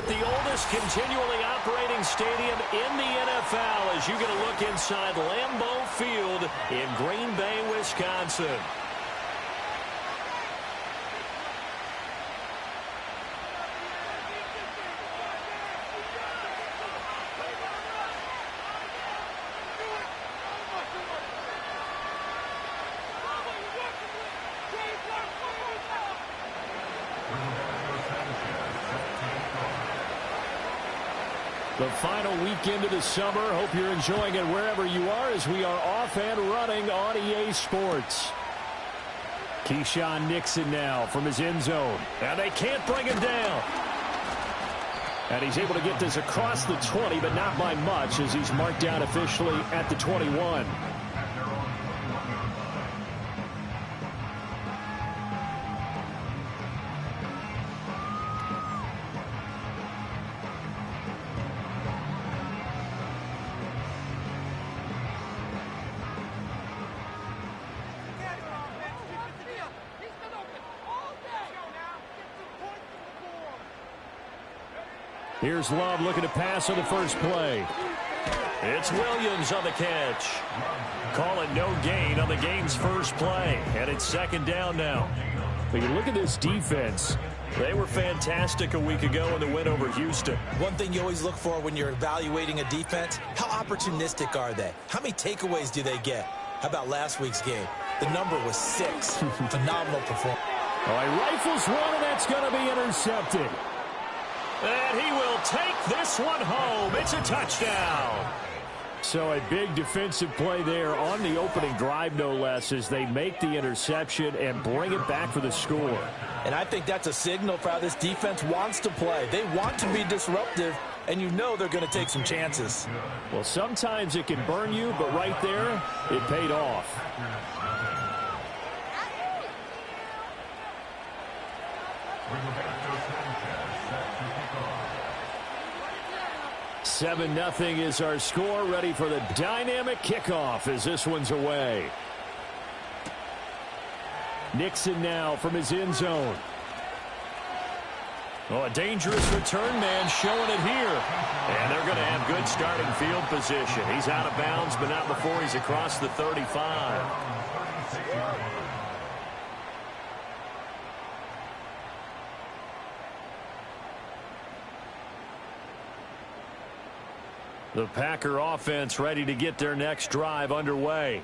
at the oldest continually operating stadium in the NFL as you get a look inside Lambeau Field in Green Bay, Wisconsin. The final weekend of the summer. Hope you're enjoying it wherever you are as we are off and running on EA Sports. Keyshawn Nixon now from his end zone. And they can't bring him down. And he's able to get this across the 20, but not by much as he's marked down officially at the 21. Here's Love looking to pass on the first play. It's Williams on the catch. Call it no gain on the game's first play. And it's second down now. But you look at this defense. They were fantastic a week ago in the win over Houston. One thing you always look for when you're evaluating a defense, how opportunistic are they? How many takeaways do they get? How about last week's game? The number was 6. Phenomenal performance. All right, rifles one, and that's going to be intercepted. And he will take this one home. It's a touchdown. So a big defensive play there on the opening drive, no less, as they make the interception and bring it back for the score. And I think that's a signal for how this defense wants to play. They want to be disruptive, and you know they're going to take some chances. Well, sometimes it can burn you, but right there, it paid off. 7-0 is our score. Ready for the dynamic kickoff as this one's away. Nixon now from his end zone. Oh, a dangerous return man showing it here. And they're going to have good starting field position. He's out of bounds, but not before he's across the 35. The Packer offense ready to get their next drive underway.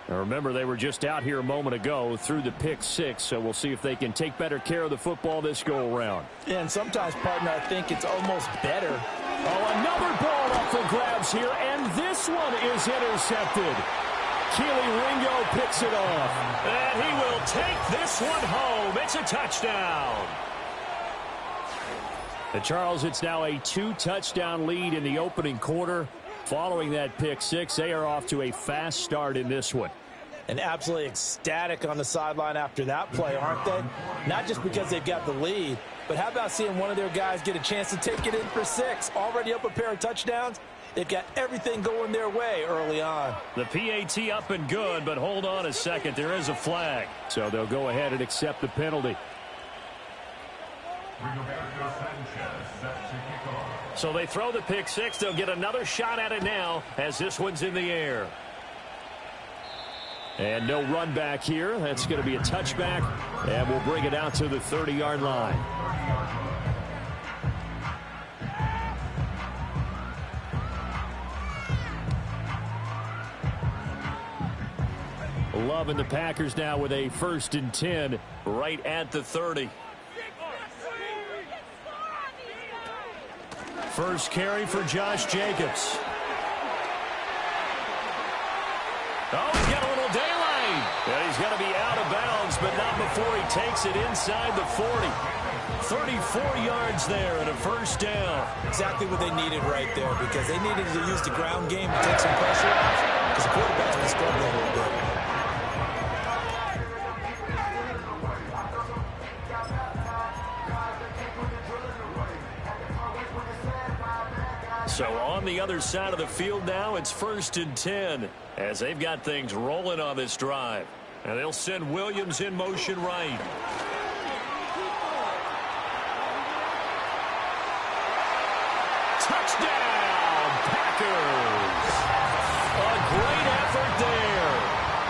Now remember, they were just out here a moment ago through the pick 6, so we'll see if they can take better care of the football this go-around. Yeah, and sometimes, partner, I think it's almost better. Oh, another ball up for grabs here, and this one is intercepted. Keely Ringo picks it off. And he will take this one home. It's a touchdown. And Charles, it's now a 2-touchdown lead in the opening quarter. Following that pick 6, they are off to a fast start in this one. And absolutely ecstatic on the sideline after that play, aren't they? Not just because they've got the lead, but how about seeing one of their guys get a chance to take it in for 6? Already up a pair of touchdowns. They've got everything going their way early on. The PAT up and good, but hold on a second. There is a flag. So they'll go ahead and accept the penalty. So they throw the pick 6. They'll get another shot at it now as this one's in the air. And no run back here. That's going to be a touchback. And we'll bring it out to the 30-yard line. Love and the Packers now with a 1st and 10 right at the 30. First carry for Josh Jacobs. Oh, he's got a little daylight. And he's going to be out of bounds, but not before he takes it inside the 40. 34 yards there and a 1st down. Exactly what they needed right there, because they needed to use the ground game to take some pressure off, because the quarterback's been struggling a little bit. So on the other side of the field now, it's 1st and 10 as they've got things rolling on this drive. And they'll send Williams in motion right. Touchdown, Packers! A great effort there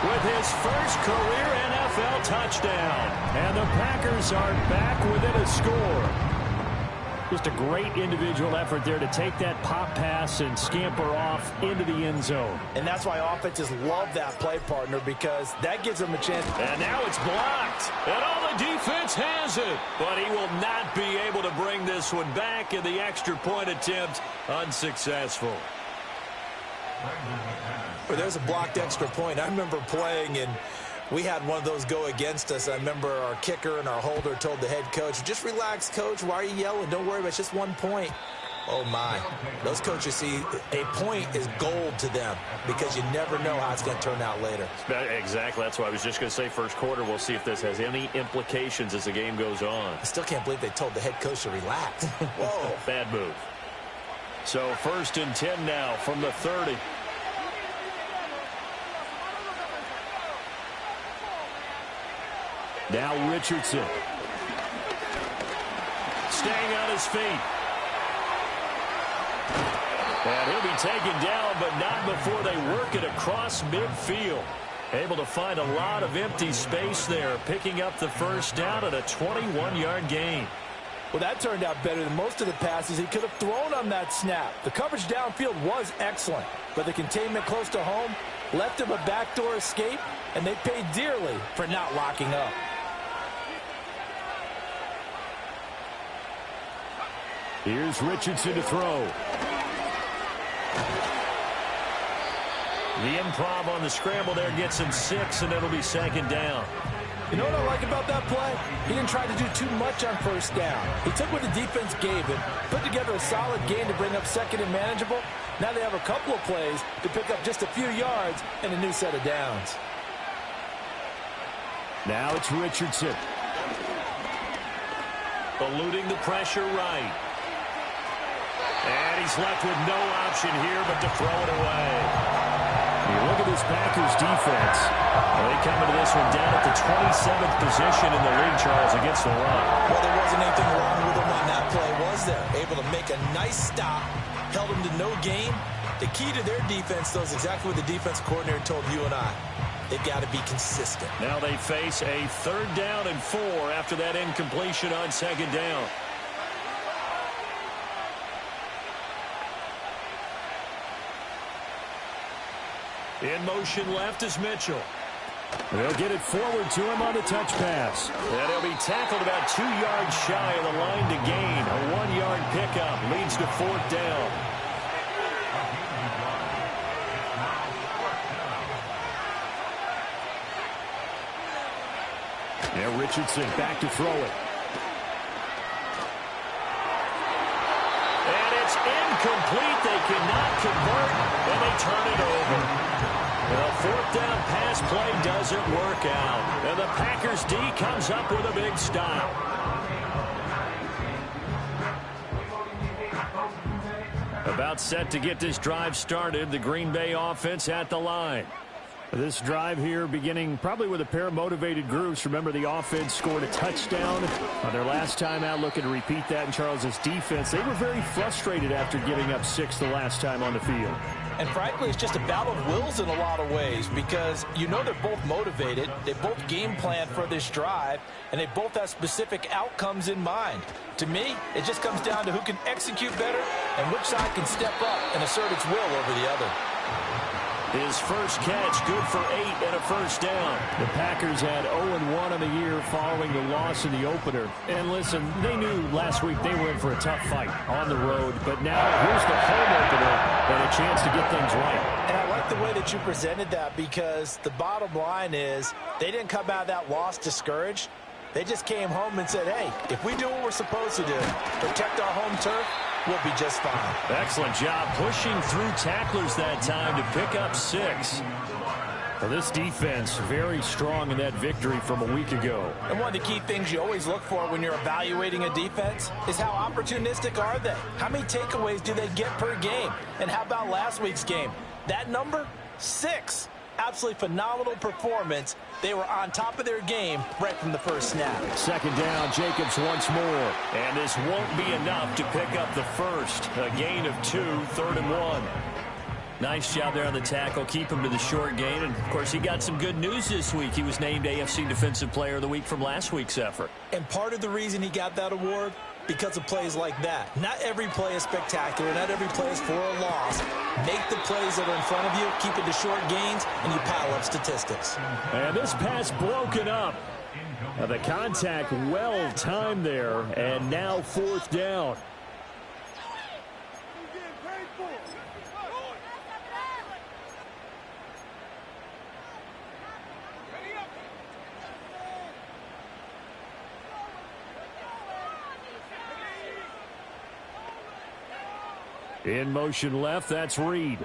with his first career NFL touchdown. And the Packers are back within a score. Just a great individual effort there to take that pop pass and scamper off into the end zone. And that's why offenses love that play, partner, because that gives them a chance. And now it's blocked. And all the defense has it. But he will not be able to bring this one back, and the extra point attempt unsuccessful. Well, there's a blocked extra point. I remember playing, and we had one of those go against us. I remember our kicker and our holder told the head coach, just relax, coach. Why are you yelling? Don't worry about it. It's just 1 point. Oh, my. Those coaches see a point is gold to them because you never know how it's going to turn out later. Exactly. That's what I was just going to say. First quarter, we'll see if this has any implications as the game goes on. I still can't believe they told the head coach to relax. Whoa. Bad move. So 1st and 10 now from the 30. Now Richardson. Staying on his feet. And he'll be taken down, but not before they work it across midfield. Able to find a lot of empty space there, picking up the first down at a 21-yard gain. Well, that turned out better than most of the passes he could have thrown on that snap. The coverage downfield was excellent, but the containment close to home left him a backdoor escape, and they paid dearly for not locking up. Here's Richardson to throw. The improv on the scramble there gets him 6, and it'll be 2nd down. You know what I like about that play? He didn't try to do too much on 1st down. He took what the defense gave him, put together a solid game to bring up 2nd and manageable. Now they have a couple of plays to pick up just a few yards and a new set of downs. Now it's Richardson. Eluding the pressure right. And he's left with no option here but to throw it away. You look at this Packers defense. Well, they come into this one down at the 27th position in the league, Charles, against the run. Well, there wasn't anything wrong with them on that play, was there? Able to make a nice stop, held them to no gain. The key to their defense, though, is exactly what the defense coordinator told you and I. They've got to be consistent. Now they face a 3rd down and 4 after that incompletion on 2nd down. In motion left is Mitchell. They'll get it forward to him on the touch pass. And he'll be tackled about 2 yards shy of the line to gain. A 1-yard pickup leads to 4th down. Now Richardson back to throw it. And it's incomplete. They cannot convert, and they turn it over. The 4th down pass play doesn't work out. And the Packers D comes up with a big stop. About set to get this drive started. The Green Bay offense at the line. This drive here beginning probably with a pair of motivated groups. Remember, the offense scored a touchdown on their last time out. Looking to repeat that in Charles's defense. They were very frustrated after giving up 6 the last time on the field. And frankly, it's just a battle of wills in a lot of ways because you know they're both motivated. They both game plan for this drive, and they both have specific outcomes in mind. To me, it just comes down to who can execute better and which side can step up and assert its will over the other. His first catch, good for 8 and a first down. The Packers had 0-1 on the year following the loss in the opener. And listen, they knew last week they were in for a tough fight on the road. But now here's the home opener and a chance to get things right. And I like the way that you presented that because the bottom line is they didn't come out of that loss discouraged. They just came home and said, hey, if we do what we're supposed to do, protect our home turf, we'll be just fine. Excellent job pushing through tacklers that time to pick up 6. Well, this defense very strong in that victory from a week ago. And one of the key things you always look for when you're evaluating a defense is how opportunistic are they? How many takeaways do they get per game? And how about last week's game? That number, 6. Absolutely phenomenal performance. They were on top of their game right from the first snap. Second down, Jacobs once more. And this won't be enough to pick up the first. A gain of 2, 3rd and 1. Nice job there on the tackle. Keep him to the short gain. And, of course, he got some good news this week. He was named AFC Defensive Player of the Week from last week's effort. And part of the reason he got that award, because of plays like that. Not every play is spectacular. Not every play is for a loss. Make the plays that are in front of you, keep it to short gains, and you pile up statistics. And this pass broken up. The contact well timed there, and now 4th down. In motion left, that's Reed.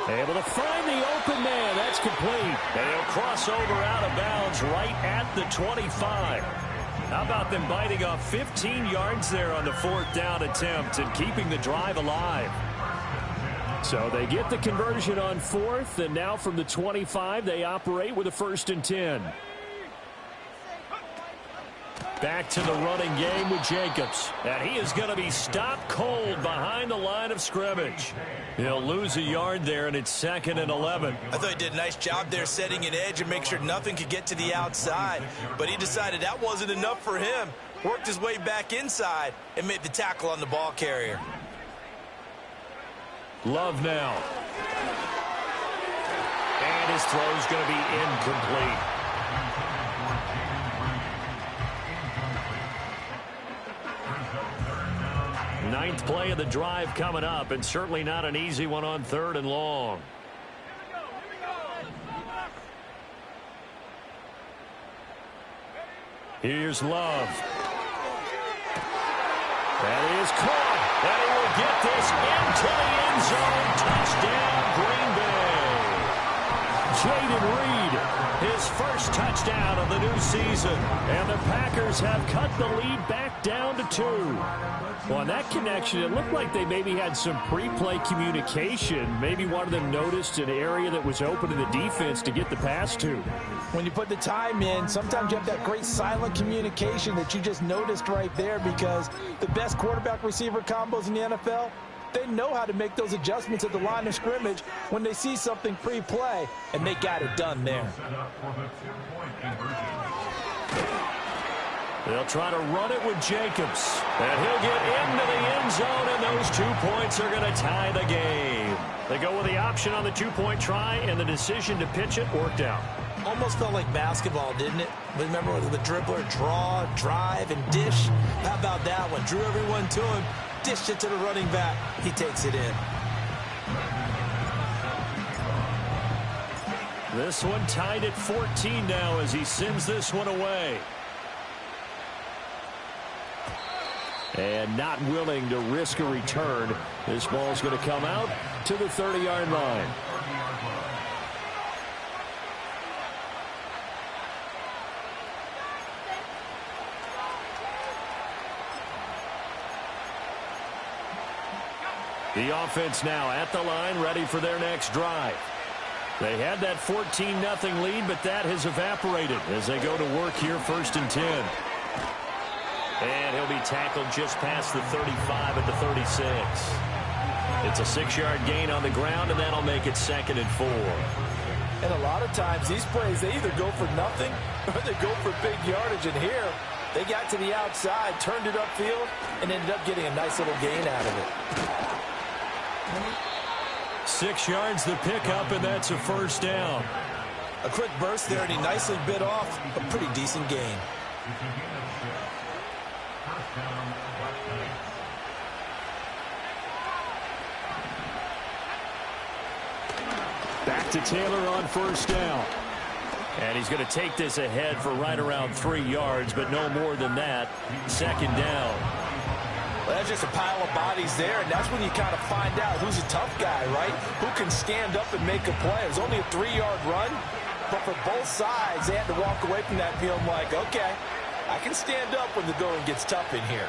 Able to find the open man. That's complete. And he'll cross over out of bounds right at the 25. How about them biting off 15 yards there on the 4th down attempt and keeping the drive alive? So they get the conversion on 4th, and now from the 25, they operate with a 1st and 10. Back to the running game with Jacobs. And he is going to be stopped cold behind the line of scrimmage. He'll lose a yard there, and it's 2nd and 11. I thought he did a nice job there setting an edge and make sure nothing could get to the outside. But he decided that wasn't enough for him. Worked his way back inside and made the tackle on the ball carrier. Love now. And his throw is going to be incomplete. Ninth play of the drive coming up, and certainly not an easy one on 3rd and long. Here's Love. That is caught. And he will get this into the end zone. Touchdown, Green Bay. Jaden Reed, his first touchdown of the new season. And the Packers have cut the lead back down to 2. Well, on that connection, it looked like they maybe had some pre-play communication. Maybe one of them noticed an area that was open to the defense to get the pass to. When you put the time in, sometimes you have that great silent communication that you just noticed right there, because the best quarterback-receiver combos in the NFL, they know how to make those adjustments at the line of scrimmage when they see something pre-play, and they got it done there. They'll try to run it with Jacobs. And he'll get into the end zone, and those 2 points are going to tie the game. They go with the option on the 2-point try, and the decision to pitch it worked out. Almost felt like basketball, didn't it? Remember the dribbler, draw, drive, and dish? How about that one? Drew everyone to him, dished it to the running back. He takes it in. This one tied at 14 now as he sends this one away. And not willing to risk a return. This ball's going to come out to the 30-yard line. The offense now at the line, ready for their next drive. They had that 14-0 lead, but that has evaporated as they go to work here, 1st and 10. And he'll be tackled just past the 35 at the 36. It's a 6-yard gain on the ground, and that'll make it 2nd and 4. And a lot of times, these plays, they either go for nothing or they go for big yardage. And here, they got to the outside, turned it upfield, and ended up getting a nice little gain out of it. 6 yards the pickup, and that's a 1st down. A quick burst there, and he nicely bit off a pretty decent gain. Back to Taylor on 1st down. And he's going to take this ahead for right around 3 yards, but no more than that. 2nd down. Well, that's just a pile of bodies there, and that's when you kind of find out who's a tough guy, right? Who can stand up and make a play. It was only a 3-yard run, but for both sides, they had to walk away from that feeling like, okay, I can stand up when the going gets tough in here.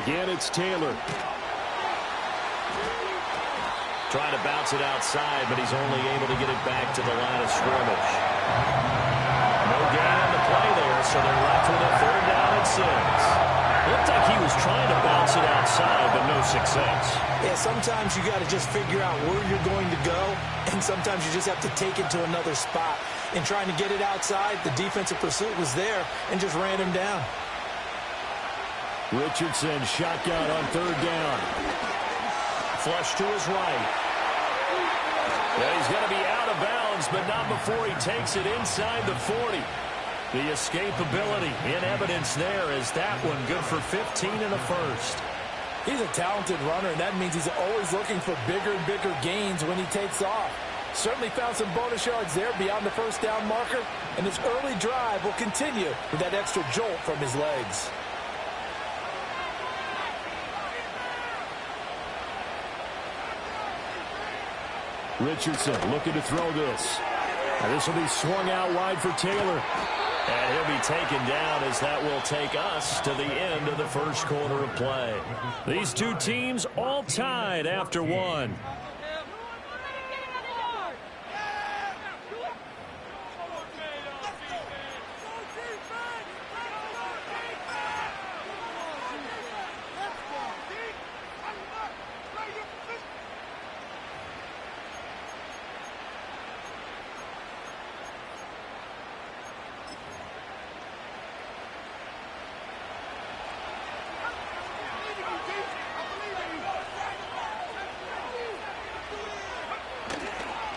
Again, it's Taylor. Trying to bounce it outside, but he's only able to get it back to the line of scrimmage. No gain on the play there, so they're left with a 3rd down and 6. Looked like he was trying to bounce it outside, but no success. Yeah, sometimes you got to just figure out where you're going to go, and sometimes you just have to take it to another spot. In trying to get it outside, the defensive pursuit was there and just ran him down. Richardson shotgun on 3rd down. Flush to his right. Yeah, he's going to be out of bounds, but not before he takes it inside the 40. The escapability in evidence there is that one good for 15 in the first. He's a talented runner, and that means he's always looking for bigger and bigger gains when he takes off. Certainly found some bonus yards there beyond the 1st down marker, and his early drive will continue with that extra jolt from his legs. Richardson looking to throw this. And this will be swung out wide for Taylor. And he'll be taken down as that will take us to the end of the first quarter of play. These two teams all tied after one.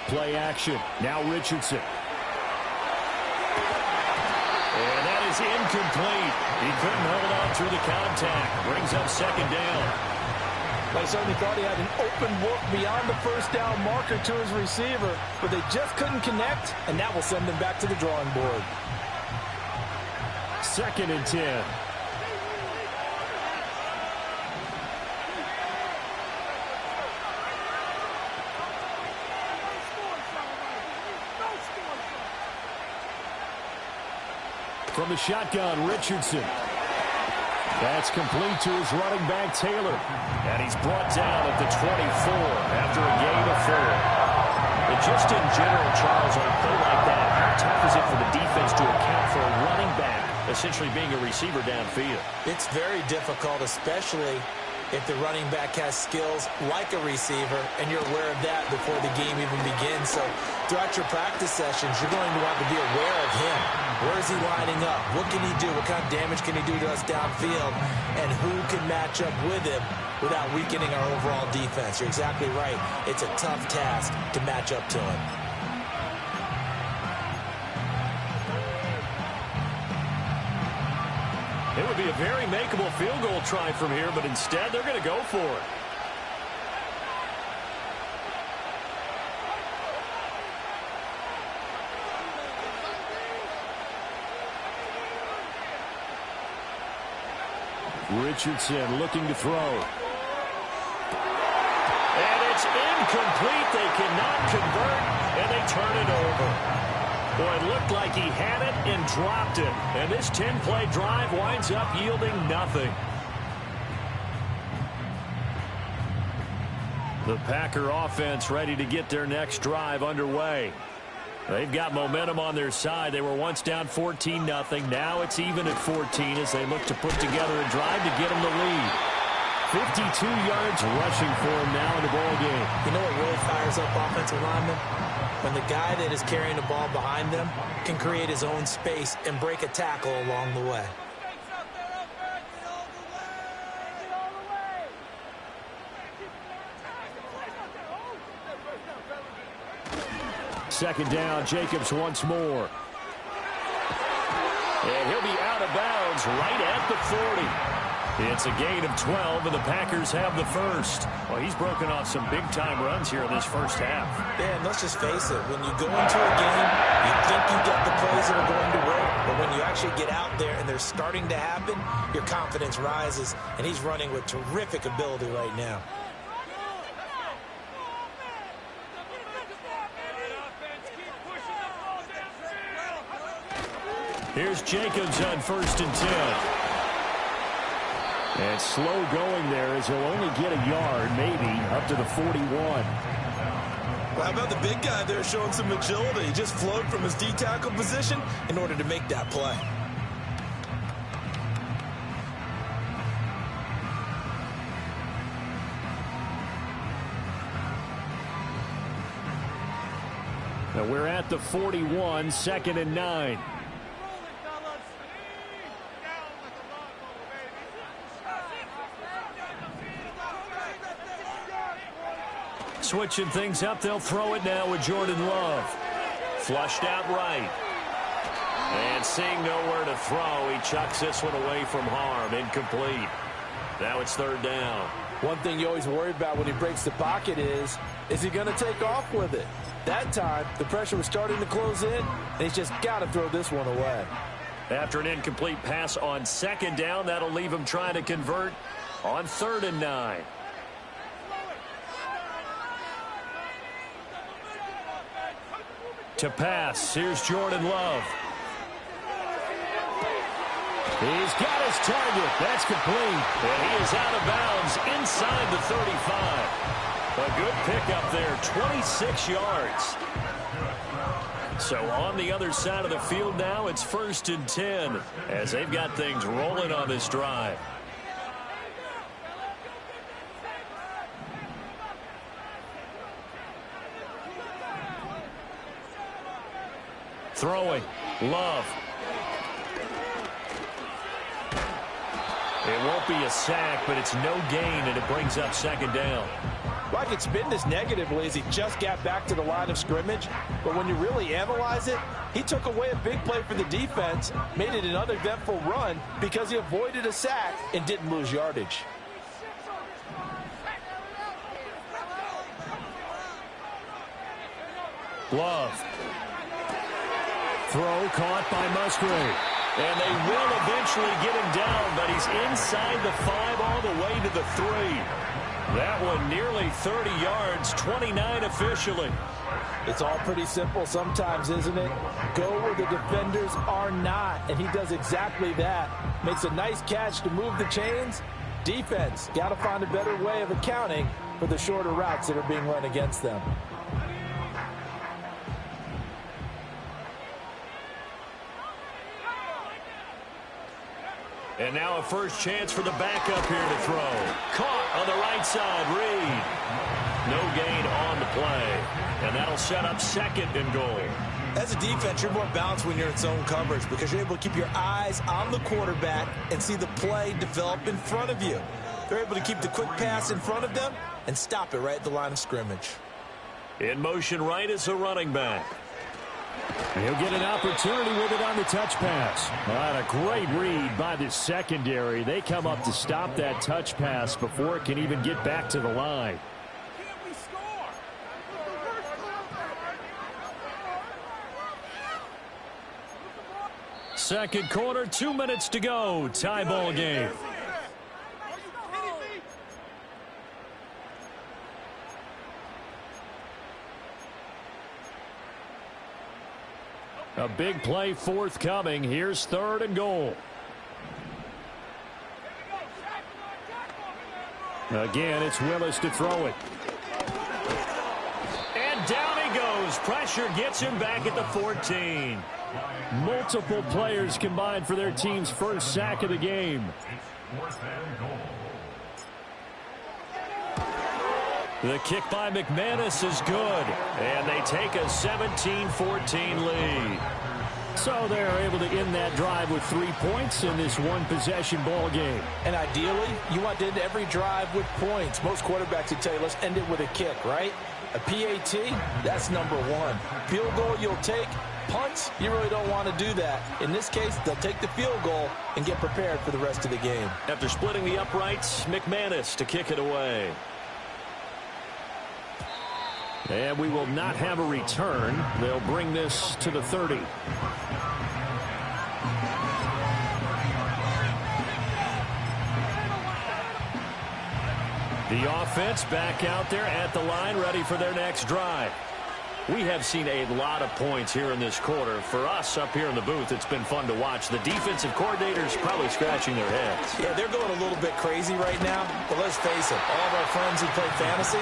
Play action. Now Richardson. And that is incomplete. He couldn't hold on through the contact. Brings up 2nd down. I certainly thought he had an open look beyond the 1st down marker to his receiver, but they just couldn't connect, and that will send them back to the drawing board. 2nd and 10. From the shotgun, Richardson. That's complete to his running back, Taylor. And he's brought down at the 24 after a gain of 4. But just in general, Charles, on a play like that, how tough is it for the defense to account for a running back essentially being a receiver downfield? It's very difficult, especially if the running back has skills like a receiver, and you're aware of that before the game even begins. So throughout your practice sessions, you're going to want to be aware of him. Where is he lining up? What can he do? What kind of damage can he do to us downfield? And who can match up with him without weakening our overall defense? You're exactly right. It's a tough task to match up to him. It would be a very makeable field goal try from here, but instead they're going to go for it. Richardson looking to throw. And it's incomplete. They cannot convert, and they turn it over. Boy, it looked like he had it and dropped it. And this 10-play drive winds up yielding nothing. The Packer offense ready to get their next drive underway. They've got momentum on their side. They were once down 14-0. Now it's even at 14 as they look to put together a drive to get them the lead. 52 yards rushing for him now in the ball game. You know what really fires up offensive linemen? When the guy that is carrying the ball behind them can create his own space and break a tackle along the way. Second down, Jacobs once more. And he'll be out of bounds right at the 40. It's a gain of 12, and the Packers have the first. Well, he's broken off some big-time runs here in this first half. Yeah, and let's just face it. When you go into a game, you think you get the plays that are going to work, but when you actually get out there and they're starting to happen, your confidence rises, and he's running with terrific ability right now. Here's Jacobs on 1st and 10. And slow going there as he'll only get a yard, maybe, up to the 41. Well, how about the big guy there showing some agility? He just flowed from his D-tackle position in order to make that play. Now we're at the 41, 2nd and 9. Switching things up, they'll throw it now with Jordan Love. Flushed out right. And seeing nowhere to throw, he chucks this one away from harm. Incomplete. Now it's 3rd down. One thing you always worry about when he breaks the pocket is he going to take off with it? That time, the pressure was starting to close in, and he's just got to throw this one away. After an incomplete pass on 2nd down, that'll leave him trying to convert on 3rd and 9. To pass, here's Jordan Love. He's got his target. That's complete. And he is out of bounds inside the 35. A good pickup there, 26 yards. So on the other side of the field now, it's 1st and 10 as they've got things rolling on this drive. Throwing, Love. It won't be a sack, but it's no gain, and it brings up 2nd down. Well, I could spin this negatively as he just got back to the line of scrimmage, but when you really analyze it, he took away a big play for the defense, made it an uneventful run because he avoided a sack and didn't lose yardage. Love. Throw caught by Musgrave. And they will eventually get him down, but he's inside the 5 all the way to the 3. That one nearly 30 yards, 29 officially. It's all pretty simple sometimes, isn't it? Go where the defenders are not, and he does exactly that. Makes a nice catch to move the chains. Defense, got to find a better way of accounting for the shorter routes that are being run against them. And now a first chance for the backup here to throw. Caught on the right side, Reed. No gain on the play. And that'll set up 2nd and goal. As a defense, you're more balanced when you're in zone coverage because you're able to keep your eyes on the quarterback and see the play develop in front of you. They're able to keep the quick pass in front of them and stop it right at the line of scrimmage. In motion right is a running back. He'll get an opportunity with it on the touch pass. A great read by the secondary. They come up to stop that touch pass before it can even get back to the line. Second quarter, 2 minutes to go. Tie ball game. A big play forthcoming. Here's 3rd and goal. Again, it's Willis to throw it. And down he goes. Pressure gets him back at the 14. Multiple players combined for their team's first sack of the game. The kick by McManus is good, and they take a 17-14 lead. So they're able to end that drive with 3 points in this one-possession ball game. And ideally, you want to end every drive with points. Most quarterbacks would tell you, let's end it with a kick, right? A PAT, that's number 1. Field goal you'll take. Punts, you really don't want to do that. In this case, they'll take the field goal and get prepared for the rest of the game. After splitting the uprights, McManus to kick it away. And we will not have a return. They'll bring this to the 30. The offense back out there at the line, ready for their next drive. We have seen a lot of points here in this quarter. For us up here in the booth, it's been fun to watch. The defensive coordinators probably scratching their heads. Yeah, they're going a little bit crazy right now. But let's face it, all of our friends who play fantasy,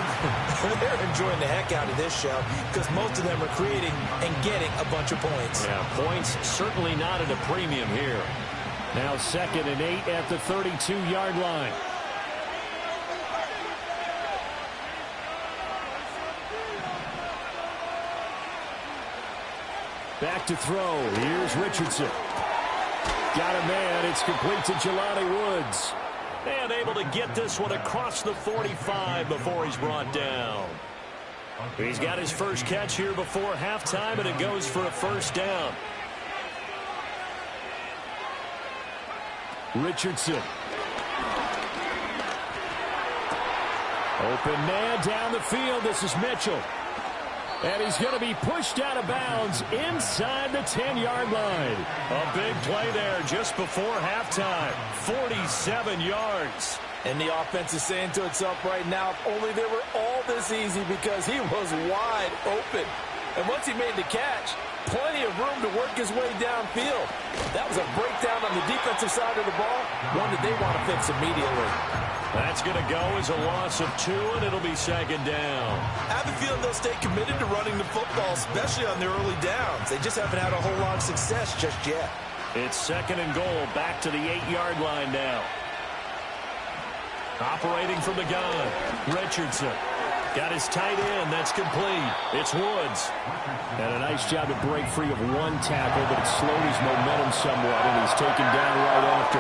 they're enjoying the heck out of this show because most of them are creating and getting a bunch of points. Yeah, points certainly not at a premium here. Now 2nd and 8 at the 32-yard line. Back to throw. Here's Richardson. Got a man. It's complete to Jelani Woods. And able to get this one across the 45 before he's brought down. He's got his first catch here before halftime, and it goes for a first down. Richardson. Open man down the field. This is Mitchell. And he's going to be pushed out of bounds inside the 10-yard line. A big play there just before halftime. 47 yards. And the offense is saying to itself right now, if only they were all this easy because he was wide open. And once he made the catch, plenty of room to work his way downfield. That was a breakdown on the defensive side of the ball, one that they want to fix immediately. That's going to go as a loss of 2, and it'll be 2nd down. I have a feeling they'll stay committed to running the football, especially on their early downs. They just haven't had a whole lot of success just yet. It's 2nd and goal, back to the 8-yard line now. Operating from the gun, Richardson. Got his tight end. That's complete. It's Woods. And a nice job to break free of one tackle, but it slowed his momentum somewhat, and he's taken down right after.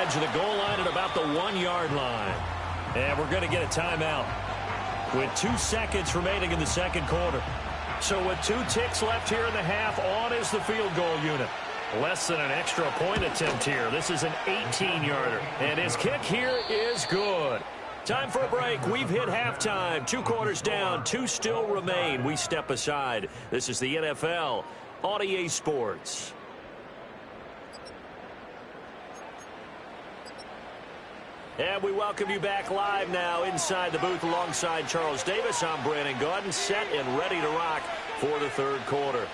To the goal line at about the 1-yard line. And we're going to get a timeout with 2 seconds remaining in the second quarter. So with 2 ticks left here in the half, on is the field goal unit. Less than an extra point attempt here. This is an 18-yarder. And his kick here is good. Time for a break. We've hit halftime. 2 quarters down. 2 still remain. We step aside. This is the NFL on EA Sports. And we welcome you back live now inside the booth alongside Charles Davis. I'm Brandon Gaudin, set and ready to rock for the third quarter.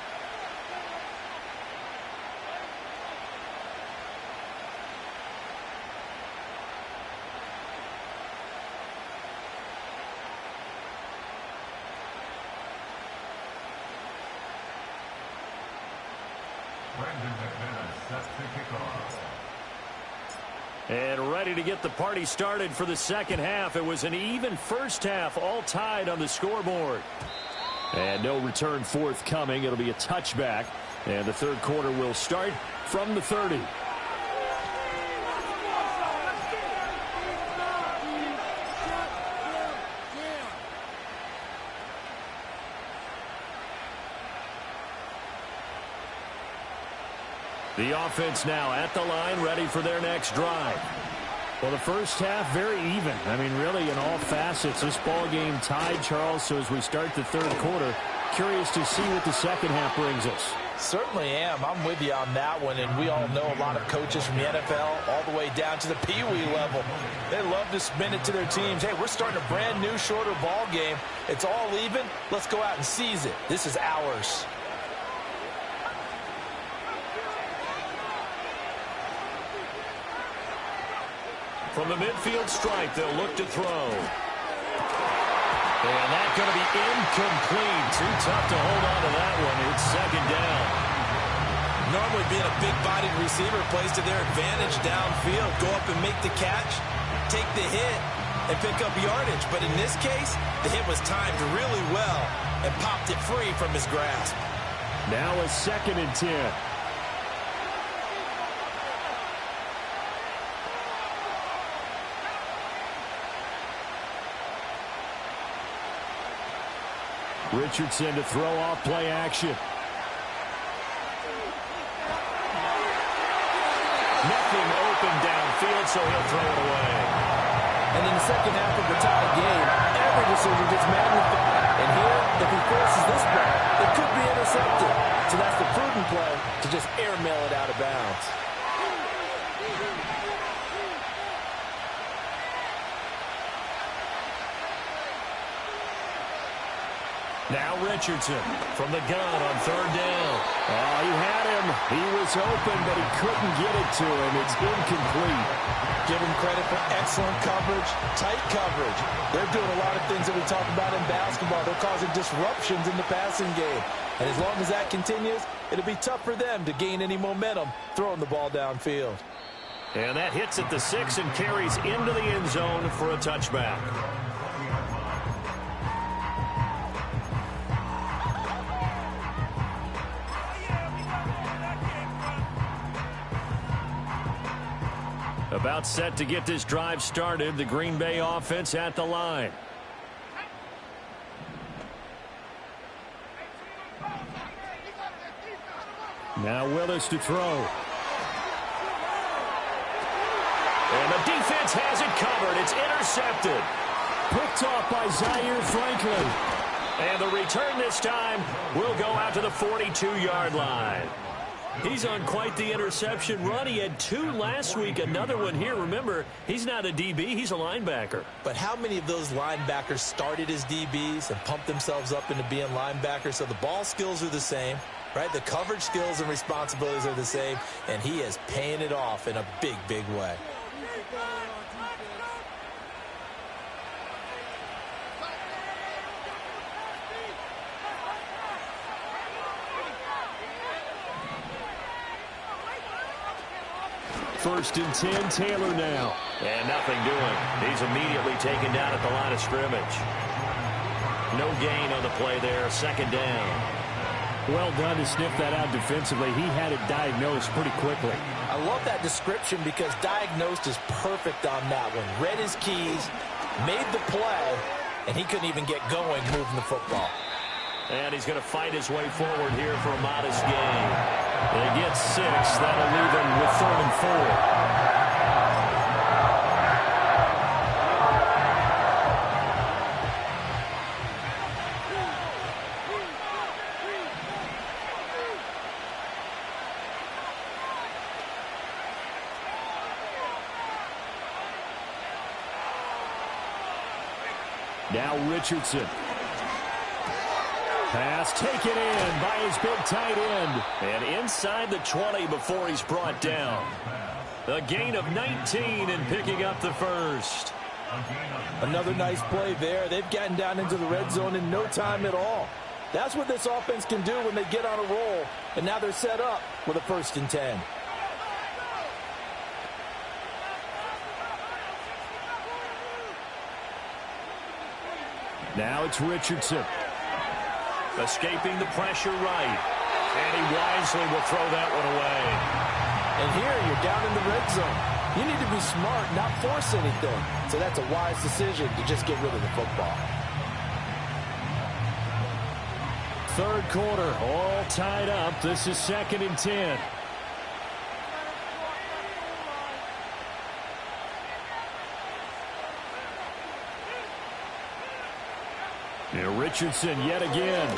And ready to get the party started for the second half. It was an even first half, all tied on the scoreboard. And no return forthcoming. It'll be a touchback. And the third quarter will start from the 30. The offense now at the line, ready for their next drive. Well, the first half, very even. I mean, really, in all facets, this ball game tied, Charles. So as we start the third quarter, curious to see what the second half brings us. Certainly am. I'm with you on that one, and we all know a lot of coaches from the NFL all the way down to the Pee-wee level. They love to spin it to their teams. Hey, we're starting a brand new, shorter ball game. It's all even. Let's go out and seize it. This is ours. From the midfield stripe, they'll look to throw. And that's going to be incomplete. Too tough to hold on to that one. It's second down. Normally being a big-bodied receiver plays to their advantage downfield. Go up and make the catch, take the hit, and pick up yardage. But in this case, the hit was timed really well and popped it free from his grasp. Now a 2nd and 10. Richardson to throw off play action. Nothing open downfield, so he'll throw it away. And in the second half of the tie game, every decision gets magnified. And here, if he forces this ball, it could be intercepted. So that's the prudent play to just airmail it out of bounds. Richardson from the gun on third down. Oh, he had him. He was open, but he couldn't get it to him. It's incomplete. Give him credit for excellent coverage, tight coverage. They're doing a lot of things that we talk about in basketball. They're causing disruptions in the passing game. And as long as that continues, it'll be tough for them to gain any momentum throwing the ball downfield. And that hits at the 6 and carries into the end zone for a touchback. About set to get this drive started. The Green Bay offense at the line. Now Willis to throw. And the defense has it covered. It's intercepted. Picked off by Zaire Franklin. And the return this time will go out to the 42-yard line. He's on quite the interception run. He had 2 last week, another one here. Remember, he's not a DB, he's a linebacker. But how many of those linebackers started as DBs and pumped themselves up into being linebackers? So the ball skills are the same, right? The coverage skills and responsibilities are the same, and he is paying it off in a big, big way. First and 10, Taylor now. And nothing doing. He's immediately taken down at the line of scrimmage. No gain on the play there. Second down. Well done to sniff that out defensively. He had it diagnosed pretty quickly. I love that description because diagnosed is perfect on that one. Read his keys, made the play, and he couldn't even get going moving the football. And he's going to fight his way forward here for a modest gain. They get 6. That'll leave him with 3rd and 4. Now Richardson. Pass taken in by his big tight end. And inside the 20 before he's brought down. A gain of 19 and picking up the first. Another nice play there. They've gotten down into the red zone in no time at all. That's what this offense can do when they get on a roll. And now they're set up with a 1st and 10. Now it's Richardson. Escaping the pressure right. And he wisely will throw that one away. And here you're down in the red zone. You need to be smart, not force anything. So that's a wise decision to just get rid of the football. Third quarter, all tied up. This is 2nd and 10. Now Richardson yet again.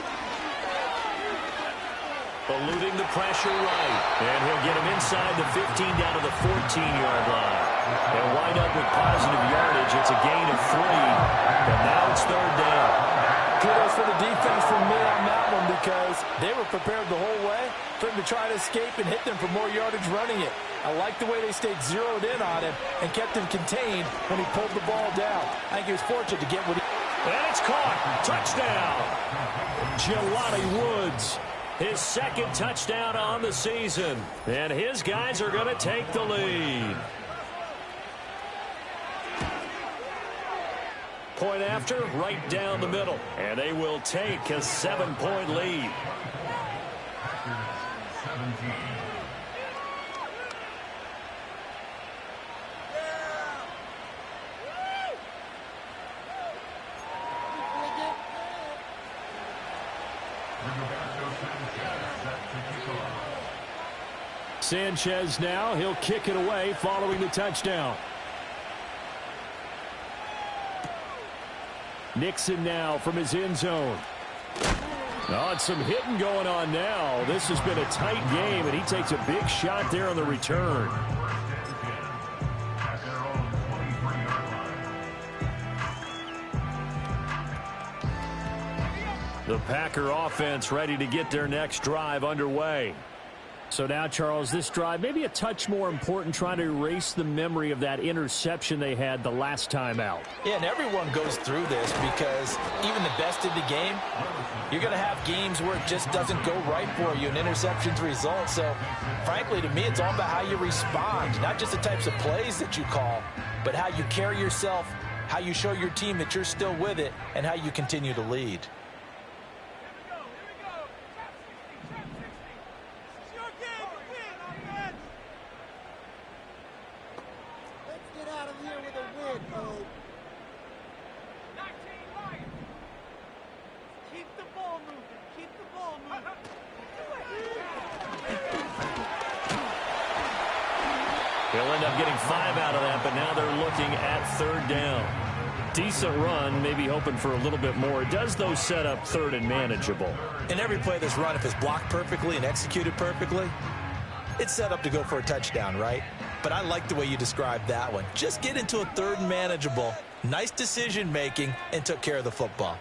Eluding the pressure right. And he'll get him inside the 15 down to the 14-yard line. They'll wind up with positive yardage. It's a gain of 3. And now it's 3rd down. Kudos for the defense from me on that one because they were prepared the whole way for him to try to escape and hit them for more yardage running it. I like the way they stayed zeroed in on him and kept him contained when he pulled the ball down. I think he was fortunate to get what he... And it's caught. Touchdown. Jelani Woods. His 2nd touchdown on the season. And his guys are going to take the lead. Point after, right down the middle. And they will take a 7-point lead. Sanchez now, he'll kick it away following the touchdown. Nixon now from his end zone. Oh, it's some hitting going on now. This has been a tight game, and he takes a big shot there on the return. The The Packer offense ready to get their next drive underway. So now, Charles, this drive maybe a touch more important, trying to erase the memory of that interception they had the last time out. Yeah, and everyone goes through this because even the best in the game, you're going to have games where it just doesn't go right for you, and interceptions result. So, frankly, to me, it's all about how you respond, not just the types of plays that you call, but how you carry yourself, how you show your team that you're still with it, and how you continue to lead. They'll end up getting 5 out of that, but now they're looking at 3rd down. Decent run, maybe hoping for a little bit more. It does, though, set up 3rd and manageable. In every play that's run, if it's blocked perfectly and executed perfectly, it's set up to go for a touchdown, right? But I like the way you described that one. Just get into a 3rd and manageable, nice decision-making, and took care of the football.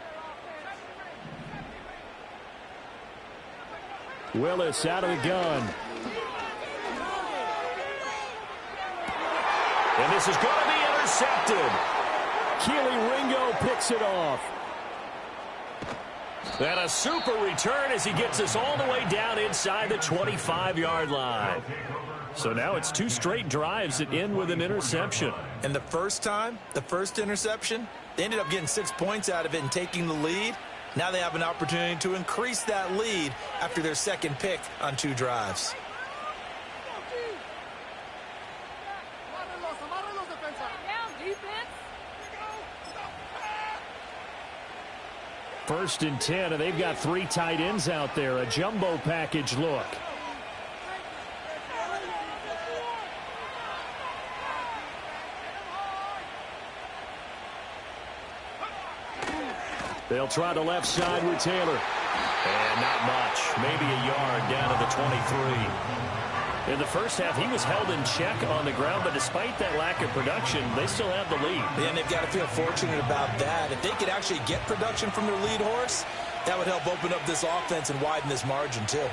Willis out of the gun. And this is going to be intercepted. Keely Ringo picks it off. And a super return as he gets us all the way down inside the 25-yard line. So now it's 2 straight drives that end with an interception. And the first time, the first interception, they ended up getting 6 points out of it and taking the lead. Now they have an opportunity to increase that lead after their second pick on 2 drives. First and 10, and they've got 3 tight ends out there. A jumbo package look. They'll try the left side with Taylor. And not much. Maybe a yard down to the 23. In the first half, he was held in check on the ground, but despite that lack of production, they still have the lead. And they've got to feel fortunate about that. If they could actually get production from their lead horse, that would help open up this offense and widen this margin, too.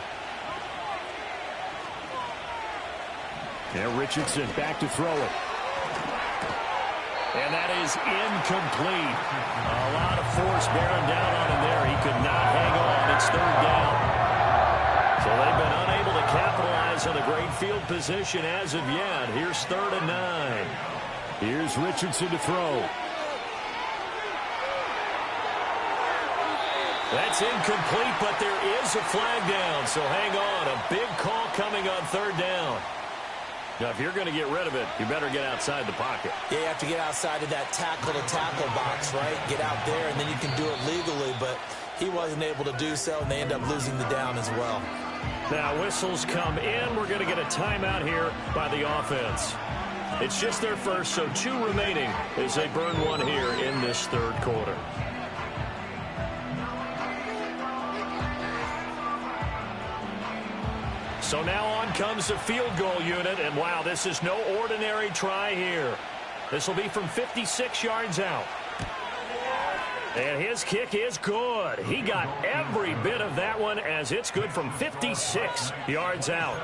Now Richardson back to throw it. And that is incomplete. A lot of force bearing down on him there. He could not hang on. It's 3rd down. So they've been unable to capitalize on a great field position as of yet. Here's 3rd and 9. Here's Richardson to throw. That's incomplete, but there is a flag down. So hang on. A big call coming on 3rd down. Now, if you're going to get rid of it, you better get outside the pocket. Yeah, you have to get outside of that tackle-to-tackle box, right? Get out there, and then you can do it legally. But he wasn't able to do so, and they end up losing the down as well. Now, whistles come in. We're going to get a timeout here by the offense. It's just their first, so 2 remaining as they burn 1 here in this 3rd quarter. So now on comes the field goal unit, and wow, this is no ordinary try here. This will be from 56 yards out. And his kick is good. He got every bit of that one as it's good from 56 yards out.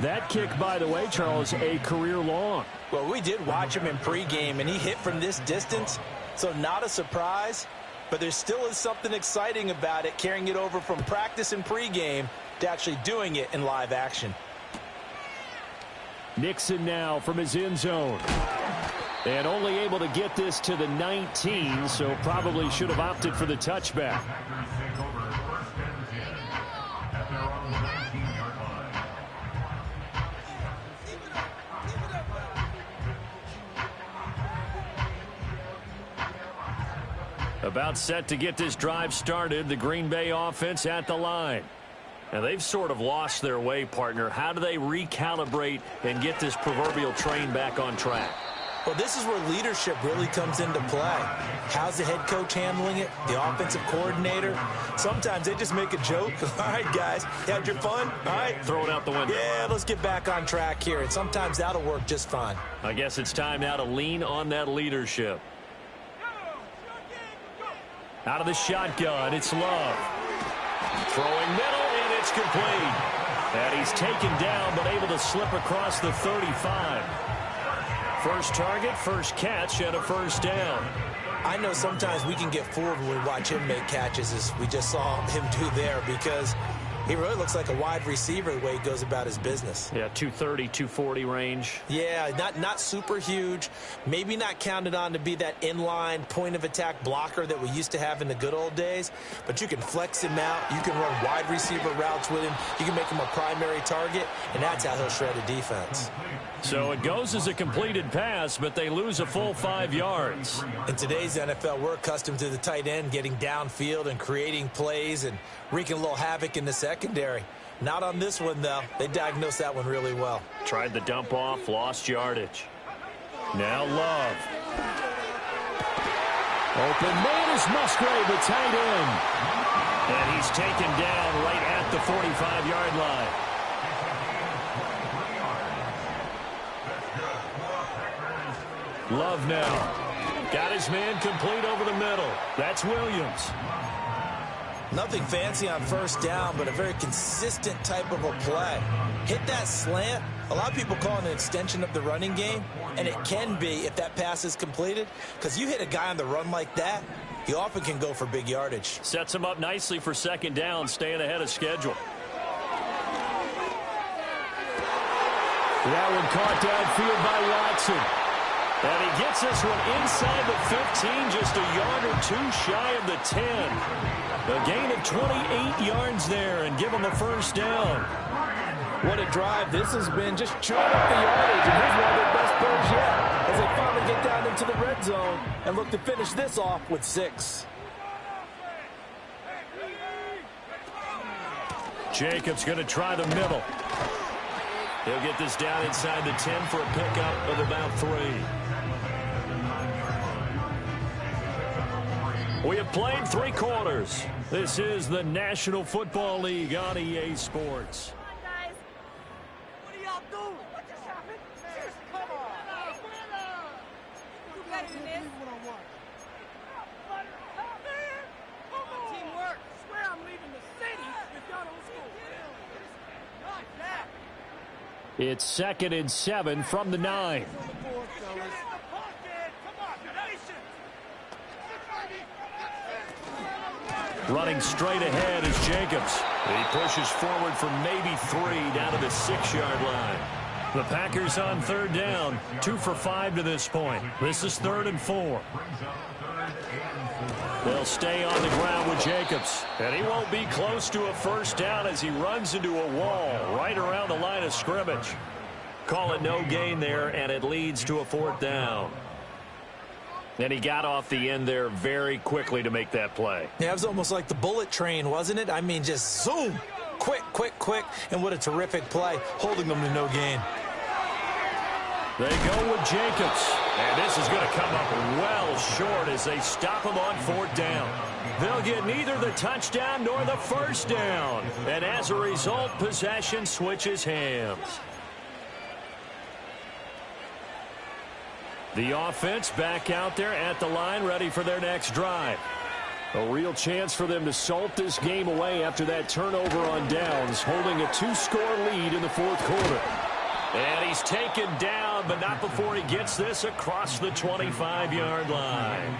That kick, by the way, Charles, a career long. Well, we did watch him in pregame, and he hit from this distance, so not a surprise. But there still is something exciting about it, carrying it over from practice and pregame to actually doing it in live action. Nixon now from his end zone. And only able to get this to the 19, so probably should have opted for the touchback. About set to get this drive started, the Green Bay offense at the line. And they've sort of lost their way, partner. How do they recalibrate and get this proverbial train back on track? Well, this is where leadership really comes into play. How's the head coach handling it? The offensive coordinator? Sometimes they just make a joke. All right, guys, you had your fun? All right. Throw it out the window. Yeah, let's get back on track here. And sometimes that'll work just fine. I guess it's time now to lean on that leadership. Out of the shotgun, it's Love. Throwing middle, and it's complete. And he's taken down, but able to slip across the 35. First target, first catch, and a first down. I know sometimes we can get fooled when we watch him make catches, as we just saw him do there, because he really looks like a wide receiver the way he goes about his business. Yeah, 230, 240 range. Yeah, not super huge. Maybe not counted on to be that inline point-of-attack blocker that we used to have in the good old days. But you can flex him out. You can run wide receiver routes with him. You can make him a primary target, and that's how he'll shred a defense. So it goes as a completed pass, but they lose a full 5 yards. In today's NFL, we're accustomed to the tight end getting downfield and creating plays and wreaking a little havoc in the secondary. Not on this one, though. They diagnosed that one really well. Tried the dump off, lost yardage. Now Love. Open man is Musgrave, the tight end. And he's taken down right at the 45-yard line. Love now. Got his man complete over the middle. That's Williams. Nothing fancy on first down, but a very consistent type of a play. Hit that slant. A lot of people call it an extension of the running game, and it can be if that pass is completed, because you hit a guy on the run like that, he often can go for big yardage. Sets him up nicely for second down, staying ahead of schedule. That one caught downfield by Watson. And he gets this one inside the 15, just a yard or two shy of the 10. A gain of 28 yards there and give him a first down. What a drive. This has been just chewing up the yardage, and here's one of their best plays yet as they finally get down into the red zone and look to finish this off with 6. Jacobs going to try the middle. He'll get this down inside the 10 for a pickup of about 3. We have played 3 quarters. This is the National Football League on EA Sports. Come on, guys. What are y'all doing? What just happened? Seriously, come on. You better than this. Teamwork. I swear I'm leaving the city if y'all don't score. Not that. It's 2nd and 7 from the 9. Running straight ahead is Jacobs. He pushes forward for maybe 3 down to the 6-yard line. The Packers on third down, 2 for 5 to this point. This is 3rd and 4. They'll stay on the ground with Jacobs. And he won't be close to a first down as he runs into a wall right around the line of scrimmage. Call it no gain there, and it leads to a 4th down. And he got off the end there very quickly to make that play. Yeah, it was almost like the bullet train, wasn't it? I mean, just zoom. Quick, quick, quick. And what a terrific play, holding them to no gain. They go with Jacobs. And this is going to come up well short as they stop him on 4th down. They'll get neither the touchdown nor the first down. And as a result, possession switches hands. The offense back out there at the line, ready for their next drive. A real chance for them to salt this game away after that turnover on downs, holding a 2-score lead in the 4th quarter. And he's taken down, but not before he gets this across the 25-yard line.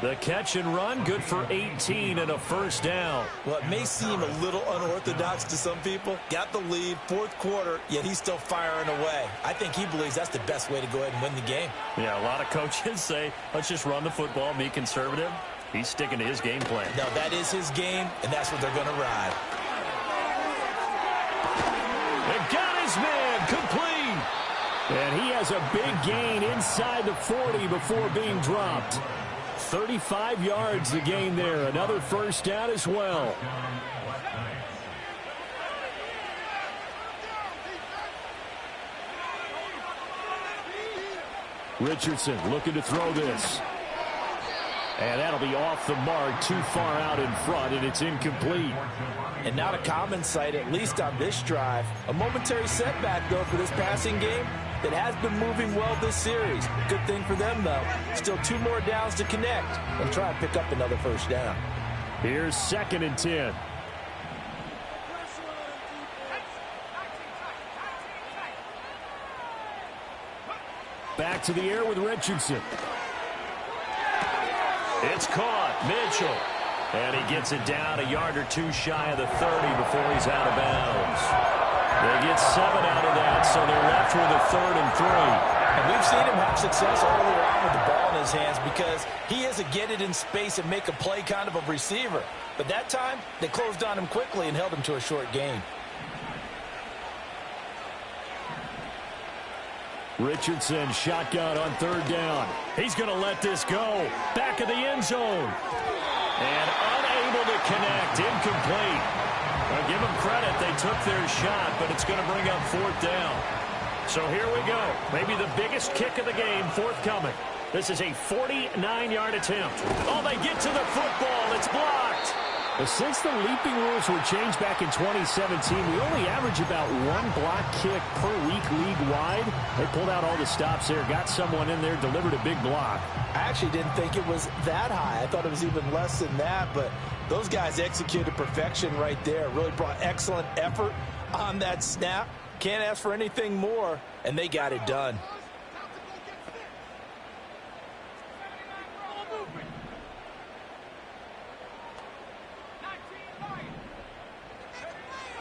The catch and run, good for 18 and a first down. Well, it may seem a little unorthodox to some people. Got the lead, 4th quarter, yet he's still firing away. I think he believes that's the best way to go ahead and win the game. Yeah, a lot of coaches say, let's just run the football, be conservative. He's sticking to his game plan. No, that is his game, and that's what they're going to ride. They got his man complete. And he has a big gain inside the 40 before being dropped. 35 yards the gain there. Another first down as well. Richardson looking to throw this. And that'll be off the mark, too far out in front, and it's incomplete. And not a common sight, at least on this drive. A momentary setback, though, for this passing game that has been moving well this series. Good thing for them, though. Still 2 more downs to connect and try and pick up another first down. Here's 2nd and 10. back to the air with Richardson. It's caught. Mitchell. And he gets it down a yard or two shy of the 30 before he's out of bounds. They get 7 out of that, so they're left with a 3rd and 3. And we've seen him have success earlier on with the ball in his hands because he is a get it in space and make a play kind of a receiver. But that time, they closed on him quickly and held him to a short gain. Richardson shotgun on 3rd down. He's going to let this go. Back of the end zone. And unable to connect. Incomplete. Well, give them credit. They took their shot, but it's going to bring up 4th down. So here we go. Maybe the biggest kick of the game forthcoming. This is a 49-yard attempt. Oh, they get to the football. It's blocked. Well, since the leaping rules were changed back in 2017, we only average about 1 block kick per week league-wide. They pulled out all the stops there, got someone in there, delivered a big block. I actually didn't think it was that high. I thought it was even less than that, but those guys executed perfection right there. Really brought excellent effort on that snap. Can't ask for anything more, and they got it done.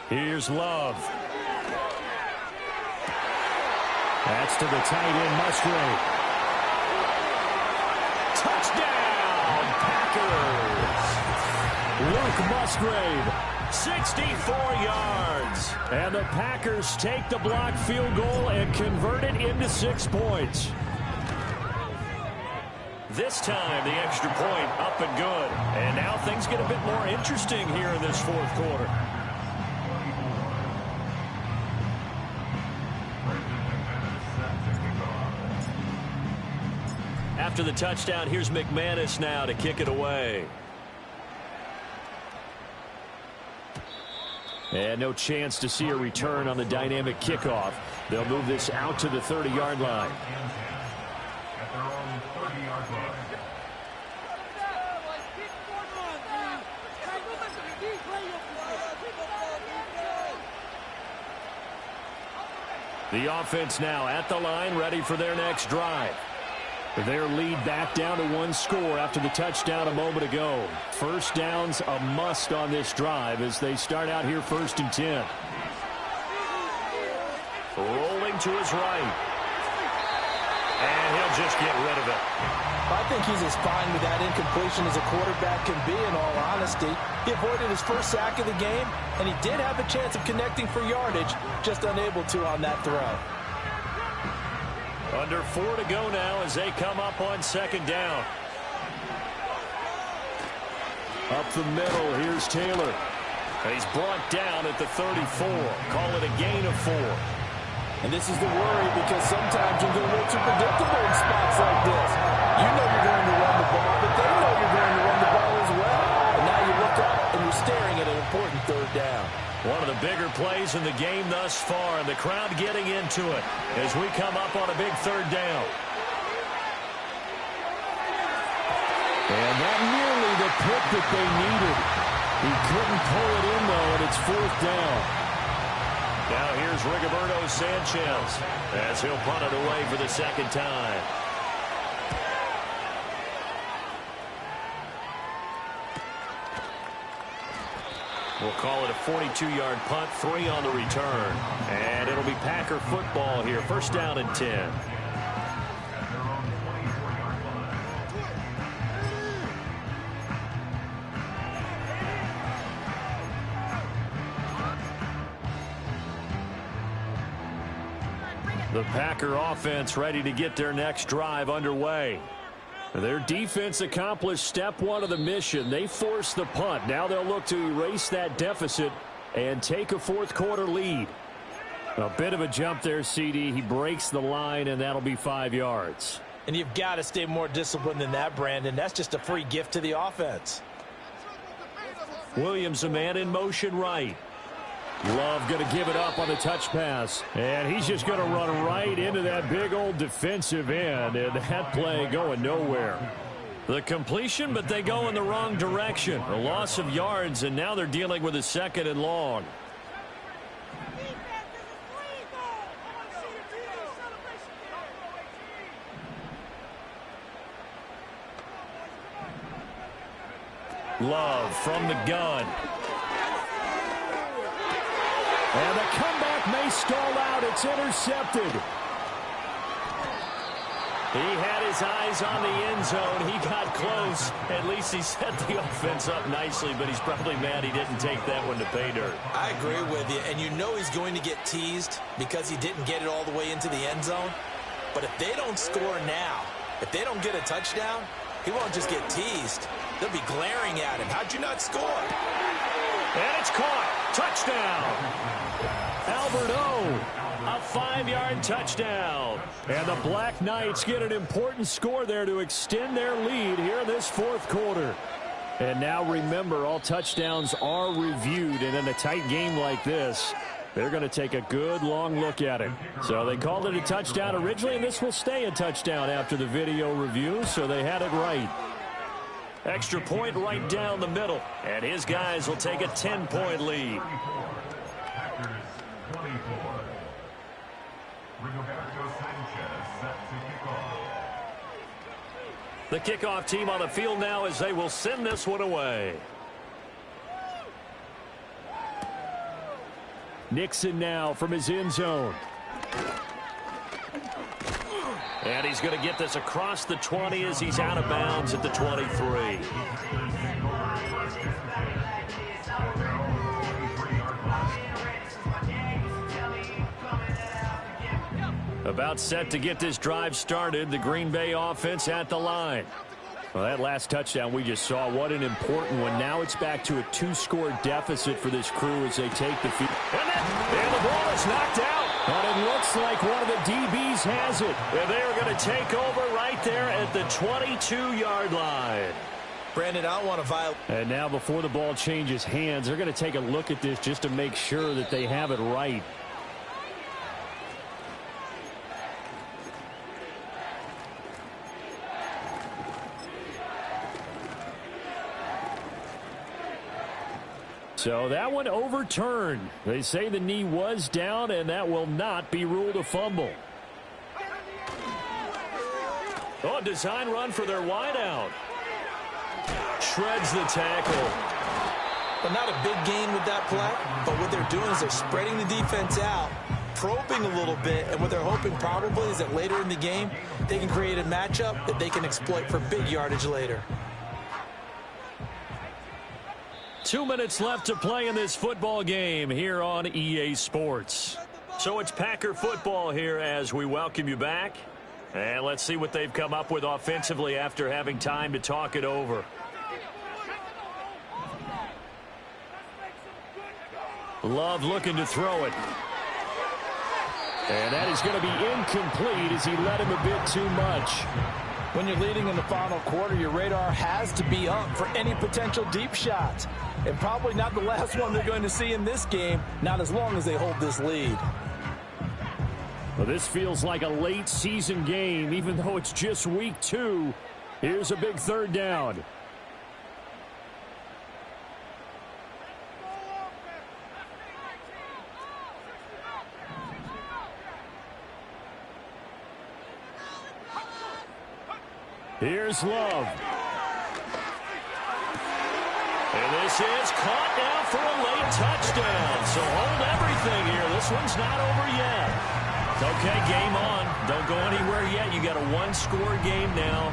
Here's Love. That's to the tight end, Musgrave. Touchdown, Packers. Luke Musgrave, 64 yards. And the Packers take the block field goal and convert it into 6 points. This time, the extra point up and good. And now things get a bit more interesting here in this 4th quarter. After the touchdown, here's McManus now to kick it away. And no chance to see a return on the dynamic kickoff. They'll move this out to the 30-yard line. The offense now at the line, ready for their next drive. Their lead back down to 1 score after the touchdown a moment ago. First down's a must on this drive as they start out here 1st and 10. Rolling to his right. And he'll just get rid of it. I think he's as fine with that incompletion as a quarterback can be, in all honesty. He avoided his first sack of the game, and he did have a chance of connecting for yardage, just unable to on that throw. Under 4 to go now as they come up on 2nd down. Up the middle, here's Taylor. He's brought down at the 34. Call it a gain of 4. And this is the worry because sometimes you can get a little too predictable in spots like this. You know you're going to run the ball, but they know you're going to run the ball as well. And now you look up and you're staring at an important 3rd down. One of the bigger plays in the game thus far, and the crowd getting into it as we come up on a big 3rd down. And not nearly the pick that they needed. He couldn't pull it in, though, and it's 4th down. Now here's Rigoberto Sanchez as he'll punt it away for the 2nd time. We'll call it a 42-yard punt, 3 on the return. And it'll be Packer football here. 1st down and 10. The Packer offense ready to get their next drive underway. Their defense accomplished step 1 of the mission. They forced the punt. Now they'll look to erase that deficit and take a 4th quarter lead. A bit of a jump there, CD. He breaks the line, and that'll be 5 yards. And you've got to stay more disciplined than that, Brandon. That's just a free gift to the offense. Williams, a man in motion right. Love going to give it up on the touch pass. And he's just going to run right into that big old defensive end. And that play going nowhere. The completion, but they go in the wrong direction. A loss of yards, and now they're dealing with a 2nd and long. Love from the gun. And the comeback may stall out. It's intercepted. He had his eyes on the end zone. He got close. At least he set the offense up nicely, but he's probably mad he didn't take that one to pay dirt. I agree with you, and you know he's going to get teased because he didn't get it all the way into the end zone. But if they don't score now, if they don't get a touchdown, he won't just get teased. They'll be glaring at him. How'd you not score? And it's caught. Touchdown. Albert O. A 5-yard touchdown. And the Black Knights get an important score there to extend their lead here in this fourth quarter. And now remember, all touchdowns are reviewed. And in a tight game like this, they're going to take a good long look at it. So they called it a touchdown originally, and this will stay a touchdown after the video review, so they had it right. Extra point right down the middle, and his guys will take a 10-point lead. The kickoff team on the field now as they will send this one away. Nixon now from his end zone. And he's going to get this across the 20 as he's out of bounds at the 23. About set to get this drive started. The Green Bay offense at the line. Well, that last touchdown we just saw, what an important one. Now it's back to a 2-score deficit for this crew as they take the field. And the ball is knocked out. But it looks like one of the DBs has it. And they are going to take over right there at the 22-yard line. Brandon, I don't want to violate. And now before the ball changes hands, they're going to take a look at this just to make sure that they have it right. So that one overturned. They say the knee was down, and that will not be ruled a fumble. Oh, design run for their wideout. Shreds the tackle. But not a big gain with that play. But what they're doing is they're spreading the defense out, probing a little bit, and what they're hoping probably is that later in the game, they can create a matchup that they can exploit for big yardage later. 2 minutes left to play in this football game here on EA Sports. So it's Packer football here as we welcome you back. And let's see what they've come up with offensively after having time to talk it over. Love looking to throw it. And that is going to be incomplete as he led him a bit too much. When you're leading in the final quarter, your radar has to be up for any potential deep shots. And probably not the last one they're going to see in this game, not as long as they hold this lead. Well, this feels like a late season game, even though it's just week 2. Here's a big third down. Here's Love. And this is caught now for a late touchdown. So hold everything here. This one's not over yet. Okay, game on. Don't go anywhere yet. You got a 1-score game now.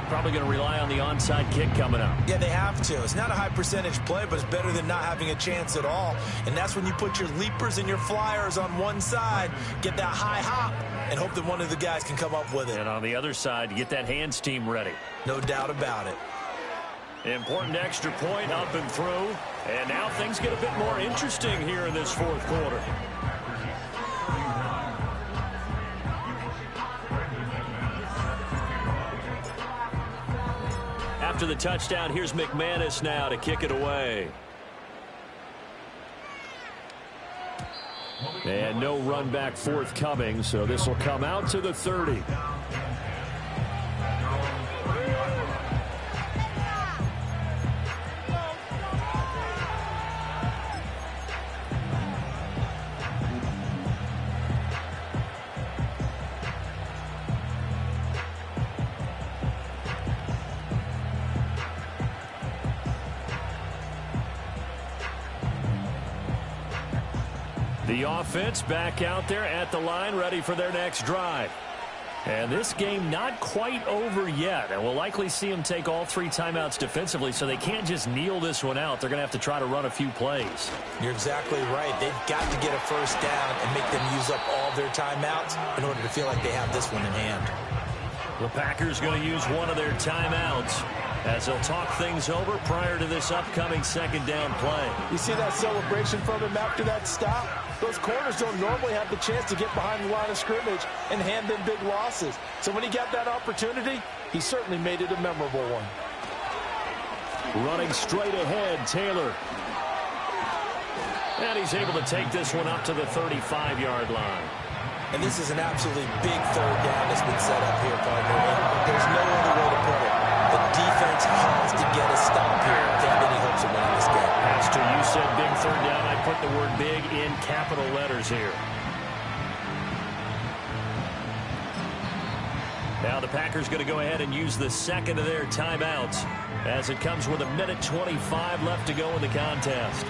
Probably going to rely on the onside kick coming up. Yeah, they have to. It's not a high percentage play, but it's better than not having a chance at all. And that's when you put your leapers and your flyers on one side, get that high hop, and hope that one of the guys can come up with it. And on the other side, get that hands team ready. No doubt about it. Important extra point up and through. And now things get a bit more interesting here in this fourth quarter. After the touchdown, here's McManus now to kick it away. And no run back forthcoming, so this will come out to the 30. The offense back out there at the line, ready for their next drive. And this game not quite over yet. And we'll likely see them take all 3 timeouts defensively, so they can't just kneel this one out. They're going to have to try to run a few plays. You're exactly right. They've got to get a first down and make them use up all their timeouts in order to feel like they have this one in hand. The Packers going to use one of their timeouts as they'll talk things over prior to this upcoming second down play. You see that celebration from him after that stop? Those corners don't normally have the chance to get behind the line of scrimmage and hand them big losses. So when he got that opportunity, he certainly made it a memorable one. Running straight ahead, Taylor. And he's able to take this one up to the 35-yard line. And this is an absolutely big third down that's been set up here, partner. And there's no other way to put it. The defense has to get a stop here if they have any hopes of winning this game. Pastor, you said big third down. I put the word big in capital letters here. Now the Packers going to go ahead and use the second of their timeouts as it comes with 1:25 left to go in the contest.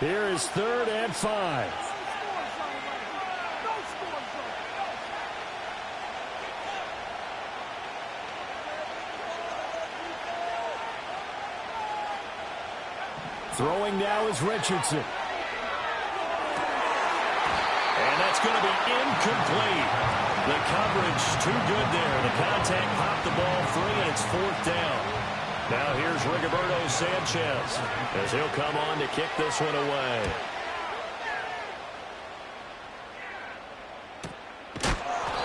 Here is 3rd and 5. Throwing now is Richardson. And that's going to be incomplete. The coverage too good there. The contact popped the ball free, and it's 4th down. Now here's Rigoberto Sanchez as he'll come on to kick this one away.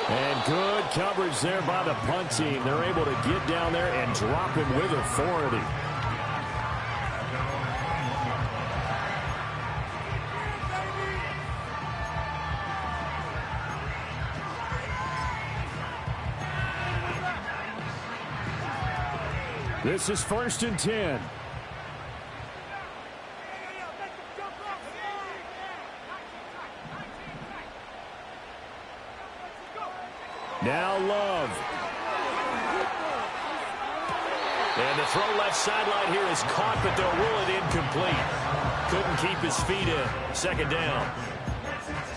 And good coverage there by the punt team. They're able to get down there and drop him with authority. This is 1st and 10. Now Love. And the throw left sideline here is caught, but they'll rule it incomplete. Couldn't keep his feet in. 2nd down.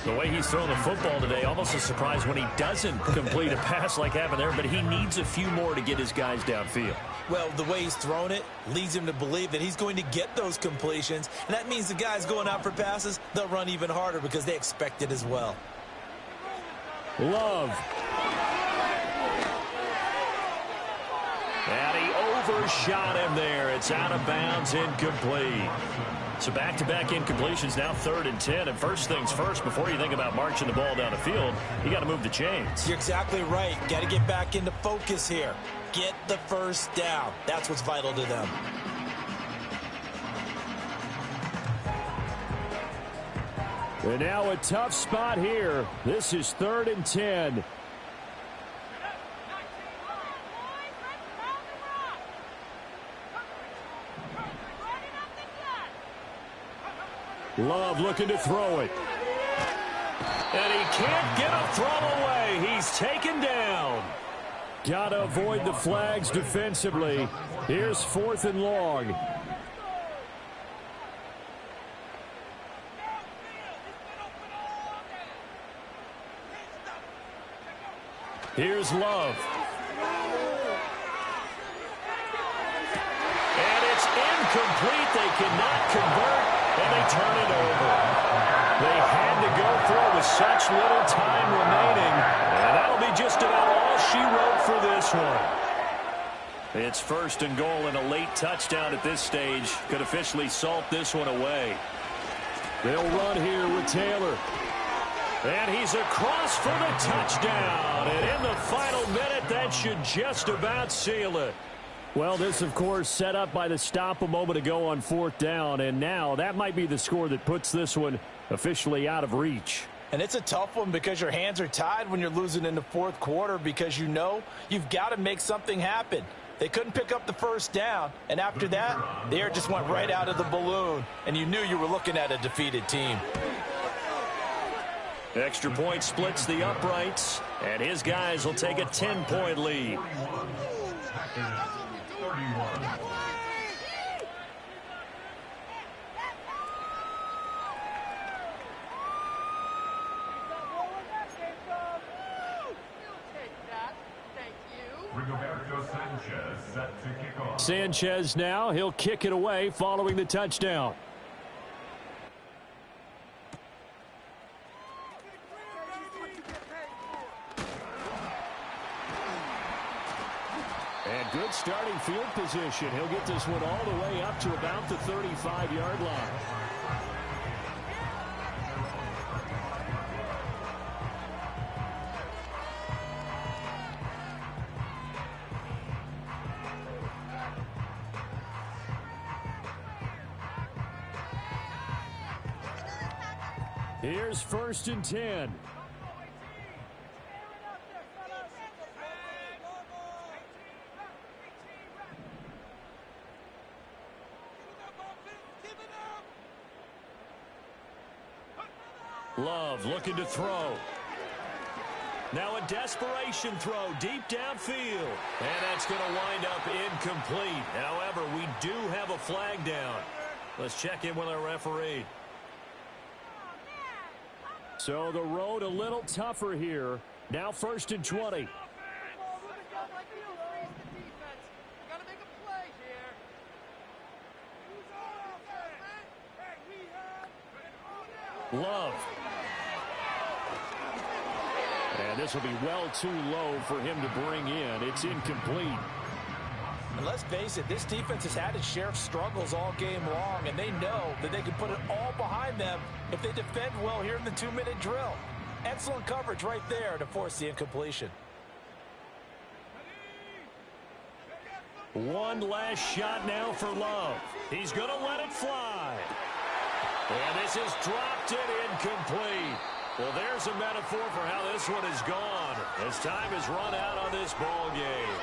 The way he's thrown the football today, almost a surprise when he doesn't complete a pass like happened there, but he needs a few more to get his guys downfield. Well, the way he's thrown it leads him to believe that he's going to get those completions, and that means the guys going out for passes, they'll run even harder because they expect it as well. Love. And he overshot him there. It's out of bounds, incomplete. So back-to-back incompletions, now 3rd and 10. And first things first, before you think about marching the ball down the field, you got to move the chains. You're exactly right. Got to get back into focus here. Get the first down. That's what's vital to them. And now a tough spot here. This is 3rd and 10. Love looking to throw it. And he can't get a throw away. He's taken down. Got to avoid the flags defensively. Here's 4th and long. Here's Love. And it's incomplete. They cannot convert, and they turn it over. They had to go for it with such little time remaining, and that'll be just about all she wrote for this one. It's 1st and goal, and a late touchdown at this stage could officially salt this one away. They'll run here with Taylor. And he's across for the touchdown. And in the final minute, that should just about seal it. Well, this, of course, set up by the stop a moment ago on 4th down. And now that might be the score that puts this one officially out of reach. And it's a tough one because your hands are tied when you're losing in the 4th quarter because you know you've got to make something happen. They couldn't pick up the first down, and after that, the air just went right out of the balloon, and you knew you were looking at a defeated team. Extra point splits the uprights, and his guys will take a 10-point lead. Sanchez now, he'll kick it away following the touchdown. And good starting field position. He'll get this one all the way up to about the 35-yard line. Here's 1st and 10. Love looking to throw. Now a desperation throw deep downfield. And that's going to wind up incomplete. However, we do have a flag down. Let's check in with our referee. So the road a little tougher here. Now 1st and 20. Love. And this will be well too low for him to bring in. It's incomplete. And let's face it, this defense has had its share of struggles all game long, and they know that they can put it all behind them if they defend well here in the 2-minute drill. Excellent coverage right there to force the incompletion. One last shot now for Love. He's going to let it fly. And this is dropped it incomplete. Well, there's a metaphor for how this one is gone as time has run out on this ball game.